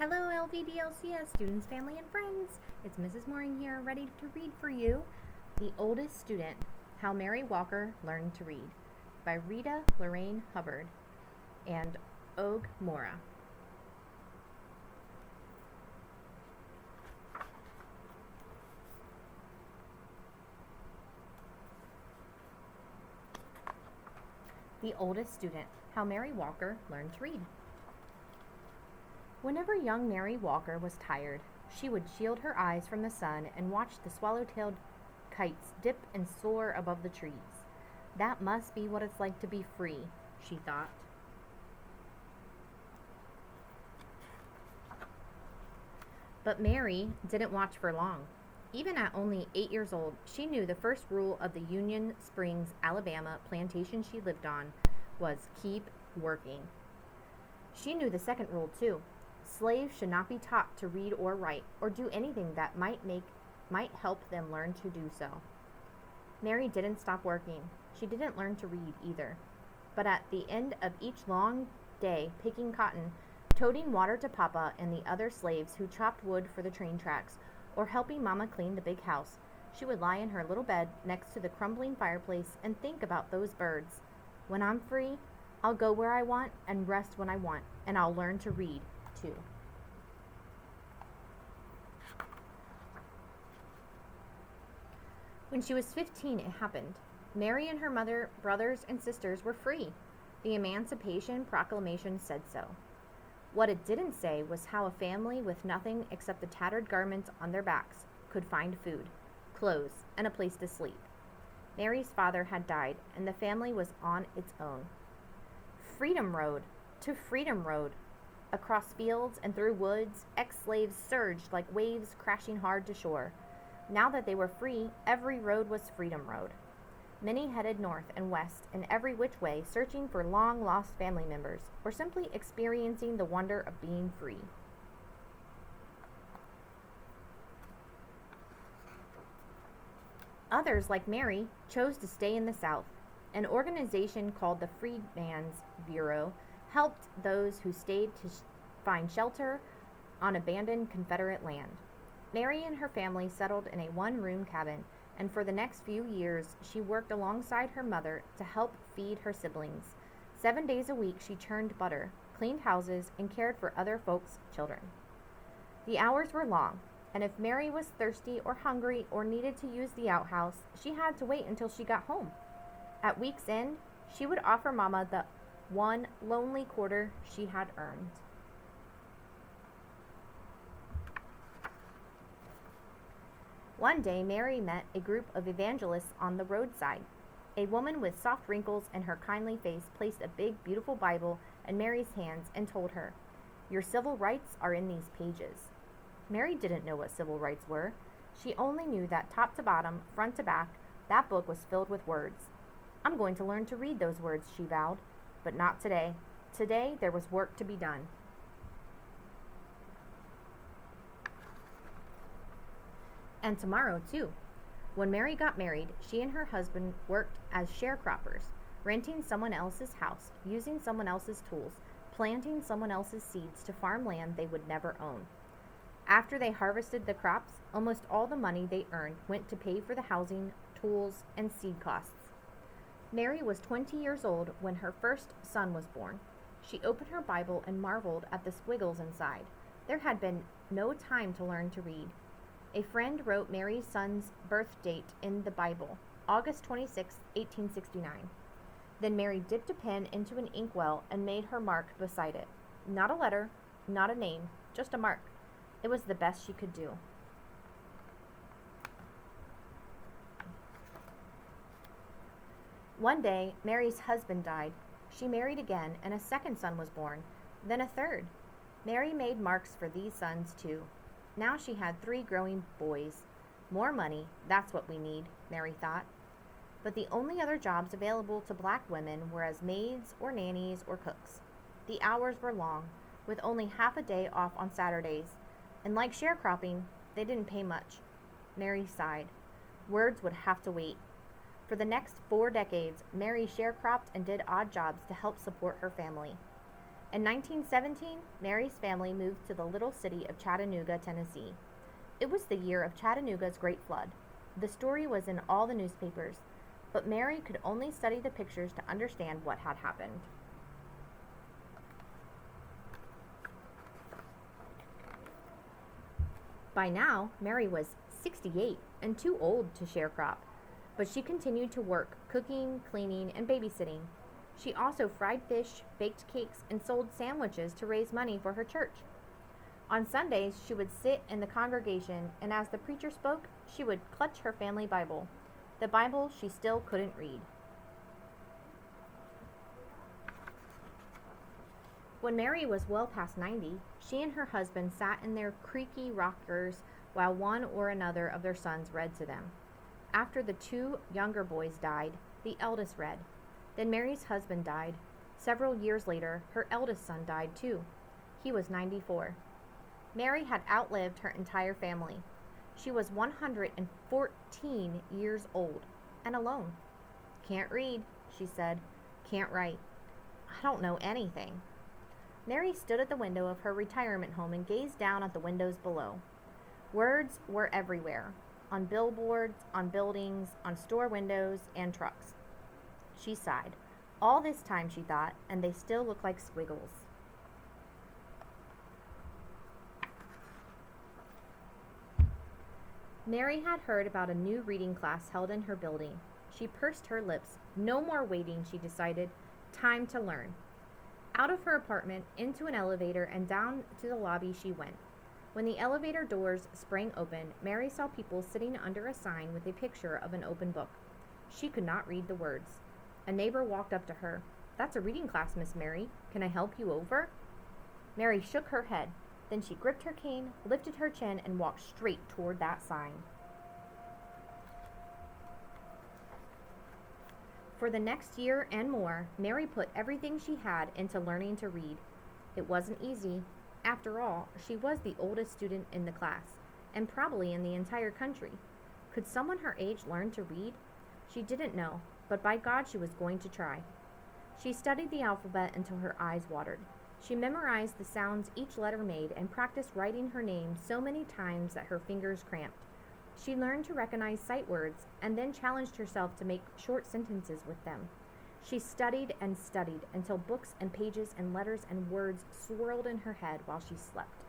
Hello LVDLCS students, family, and friends. It's Mrs. Mohring here, ready to read for you The Oldest Student, How Mary Walker Learned to Read by Rita, Lorraine, Hubbard, and Mora. The Oldest Student, How Mary Walker Learned to Read. Whenever young Mary Walker was tired, she would shield her eyes from the sun and watch the swallow-tailed kites dip and soar above the trees. That must be what it's like to be free, she thought. But Mary didn't watch for long. Even at only 8 years old, she knew the first rule of the Union Springs, Alabama plantation she lived on was keep working. She knew the second rule too. Slaves should not be taught to read or write, or do anything that might help them learn to do so. Mary didn't stop working. She didn't learn to read either. But at the end of each long day picking cotton, toting water to Papa and the other slaves who chopped wood for the train tracks, or helping Mama clean the big house, she would lie in her little bed next to the crumbling fireplace and think about those birds. When I'm free, I'll go where I want and rest when I want, and I'll learn to read too. When she was 15, it happened. Mary and her mother, brothers, and sisters were free. The Emancipation Proclamation said so. What it didn't say was how a family with nothing except the tattered garments on their backs could find food, clothes, and a place to sleep. Mary's father had died, and the family was on its own. Freedom Road, to Freedom Road. Across fields and through woods, ex-slaves surged like waves crashing hard to shore. Now that they were free, every road was Freedom Road. Many headed north and west in every which way, searching for long-lost family members, or simply experiencing the wonder of being free. Others, like Mary, chose to stay in the South. An organization called the Freedmen's Bureau helped those who stayed to find shelter on abandoned Confederate land. Mary and her family settled in a one-room cabin, and for the next few years she worked alongside her mother to help feed her siblings. 7 days a week she churned butter, cleaned houses, and cared for other folks' children. The hours were long, and if Mary was thirsty or hungry or needed to use the outhouse, she had to wait until she got home. At week's end, she would offer Mama the one lonely quarter she had earned. One day, Mary met a group of evangelists on the roadside. A woman with soft wrinkles in her kindly face placed a big, beautiful Bible in Mary's hands and told her, "Your civil rights are in these pages." Mary didn't know what civil rights were. She only knew that top to bottom, front to back, that book was filled with words. "I'm going to learn to read those words," she vowed. But not today. Today, there was work to be done. And tomorrow, too. When Mary got married, she and her husband worked as sharecroppers, renting someone else's house, using someone else's tools, planting someone else's seeds to farm land they would never own. After they harvested the crops, almost all the money they earned went to pay for the housing, tools, and seed costs. Mary was 20 years old when her first son was born. She opened her Bible and marveled at the squiggles inside. There had been no time to learn to read. A friend wrote Mary's son's birth date in the Bible, August 26, 1869. Then Mary dipped a pen into an inkwell and made her mark beside it. Not a letter, not a name, just a mark. It was the best she could do. One day, Mary's husband died. She married again, and a second son was born, then a third. Mary made marks for these sons, too. Now she had 3 growing boys. More money, that's what we need, Mary thought. But the only other jobs available to black women were as maids or nannies or cooks. The hours were long, with only half a day off on Saturdays, and like sharecropping, they didn't pay much. Mary sighed. Words would have to wait. For the next 4 decades, Mary sharecropped and did odd jobs to help support her family. In 1917, Mary's family moved to the little city of Chattanooga, Tennessee. It was the year of Chattanooga's Great Flood. The story was in all the newspapers, but Mary could only study the pictures to understand what had happened. By now, Mary was 68 and too old to sharecrop, but she continued to work cooking, cleaning, and babysitting. She also fried fish, baked cakes, and sold sandwiches to raise money for her church. On Sundays, she would sit in the congregation, and as the preacher spoke, she would clutch her family Bible, the Bible she still couldn't read. When Mary was well past 90, she and her husband sat in their creaky rockers while one or another of their sons read to them. After the two younger boys died, the eldest read. Then Mary's husband died. Several years later, her eldest son died too. He was 94. Mary had outlived her entire family. She was 114 years old and alone. "Can't read," she said. "Can't write. I don't know anything." Mary stood at the window of her retirement home and gazed down at the windows below. Words were everywhere, on billboards, on buildings, on store windows, and trucks. She sighed. All this time, she thought, and they still look like squiggles. Mary had heard about a new reading class held in her building. She pursed her lips. No more waiting, she decided. Time to learn. Out of her apartment, into an elevator, and down to the lobby she went. When the elevator doors sprang open, Mary saw people sitting under a sign with a picture of an open book. She could not read the words. A neighbor walked up to her. "That's a reading class, Miss Mary. Can I help you over?" Mary shook her head. Then she gripped her cane, lifted her chin, and walked straight toward that sign. For the next year and more, Mary put everything she had into learning to read. It wasn't easy. After all, she was the oldest student in the class, and probably in the entire country. Could someone her age learn to read? She didn't know, but by God she was going to try. She studied the alphabet until her eyes watered. She memorized the sounds each letter made and practiced writing her name so many times that her fingers cramped. She learned to recognize sight words and then challenged herself to make short sentences with them. She studied and studied until books and pages and letters and words swirled in her head while she slept.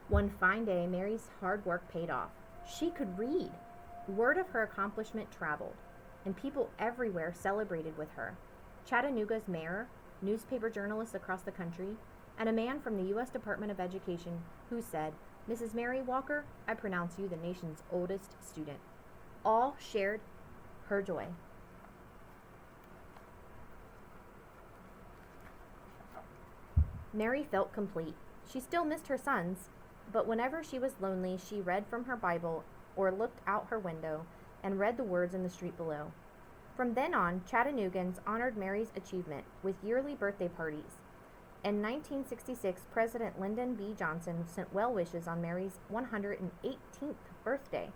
One fine day, Mary's hard work paid off. She could read. Word of her accomplishment traveled, and people everywhere celebrated with her. Chattanooga's mayor, newspaper journalists across the country, and a man from the U.S. Department of Education who said, "Mrs. Mary Walker, I pronounce you the nation's oldest student." All shared her joy. Mary felt complete. She still missed her sons, but whenever she was lonely, she read from her Bible or looked out her window and read the words in the street below. From then on, Chattanoogans honored Mary's achievement with yearly birthday parties. In 1966, President Lyndon B. Johnson sent well wishes on Mary's 118th birthday.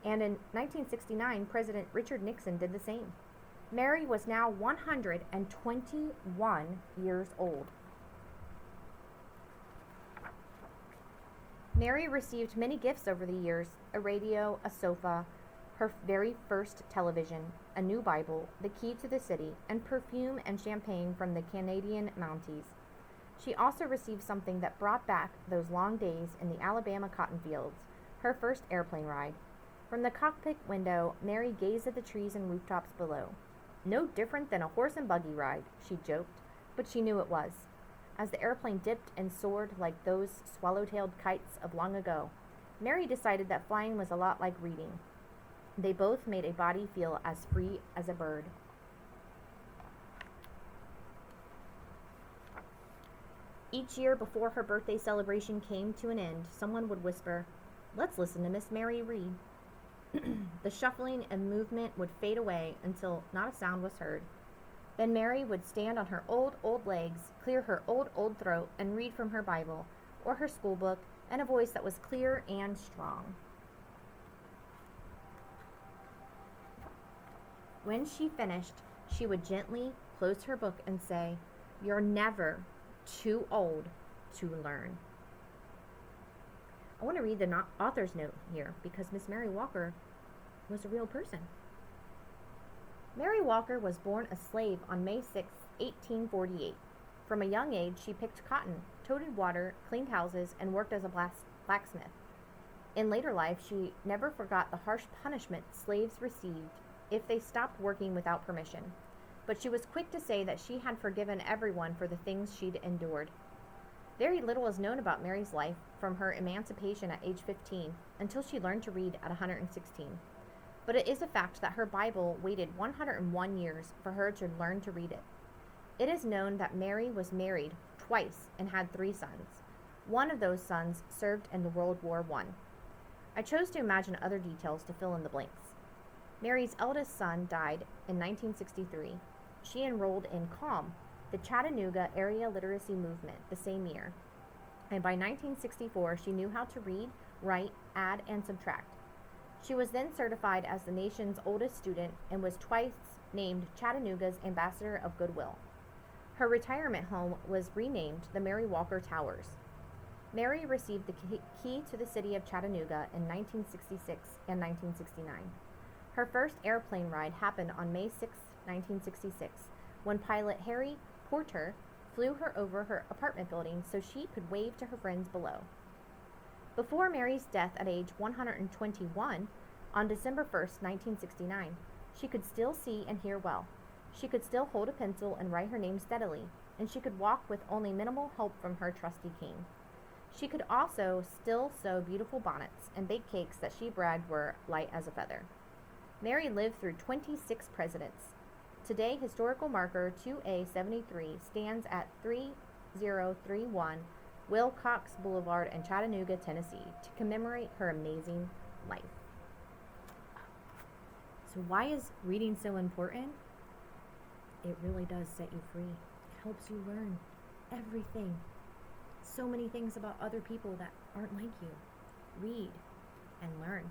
And in 1969, President Richard Nixon did the same. Mary was now 121 years old. Mary received many gifts over the years: a radio, a sofa, her very first television, a new Bible, the key to the city, and perfume and champagne from the Canadian Mounties. She also received something that brought back those long days in the Alabama cotton fields, her first airplane ride. From the cockpit window, Mary gazed at the trees and rooftops below. "No different than a horse and buggy ride," she joked, but she knew it was. As the airplane dipped and soared like those swallow-tailed kites of long ago, Mary decided that flying was a lot like reading. They both made a body feel as free as a bird. Each year before her birthday celebration came to an end, someone would whisper, "Let's listen to Miss Mary read." The shuffling and movement would fade away until not a sound was heard. Then Mary would stand on her old legs, clear her old throat, and read from her Bible or her school book in a voice that was clear and strong. When she finished, she would gently close her book and say, "You're never too old to learn." I want to read the author's note here because Miss Mary Walker was a real person. Mary Walker was born a slave on May 6, 1848. From a young age, she picked cotton, toted water, cleaned houses, and worked as a blacksmith. In later life, she never forgot the harsh punishment slaves received if they stopped working without permission. But she was quick to say that she had forgiven everyone for the things she'd endured. Very little is known about Mary's life from her emancipation at age 15 until she learned to read at 116. But it is a fact that her Bible waited 101 years for her to learn to read it. It is known that Mary was married twice and had 3 sons. One of those sons served in World War I. I chose to imagine other details to fill in the blanks. Mary's eldest son died in 1963. She enrolled in CALM, the Chattanooga Area Literacy Movement, the same year. And by 1964, she knew how to read, write, add, and subtract. She was then certified as the nation's oldest student and was twice named Chattanooga's Ambassador of Goodwill. Her retirement home was renamed the Mary Walker Towers. Mary received the key to the city of Chattanooga in 1966 and 1969. Her first airplane ride happened on May 6, 1966, when pilot Harry Porter flew her over her apartment building so she could wave to her friends below. Before Mary's death at age 121, on December 1, 1969, she could still see and hear well. She could still hold a pencil and write her name steadily, and she could walk with only minimal help from her trusty cane. She could also still sew beautiful bonnets and bake cakes that she bragged were light as a feather. Mary lived through 26 presidents. Today, historical marker 2A73 stands at 3031 Wilcox Boulevard in Chattanooga, Tennessee, to commemorate her amazing life. So why is reading so important? It really does set you free. It helps you learn everything. So many things about other people that aren't like you. Read and learn.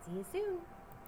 See you soon.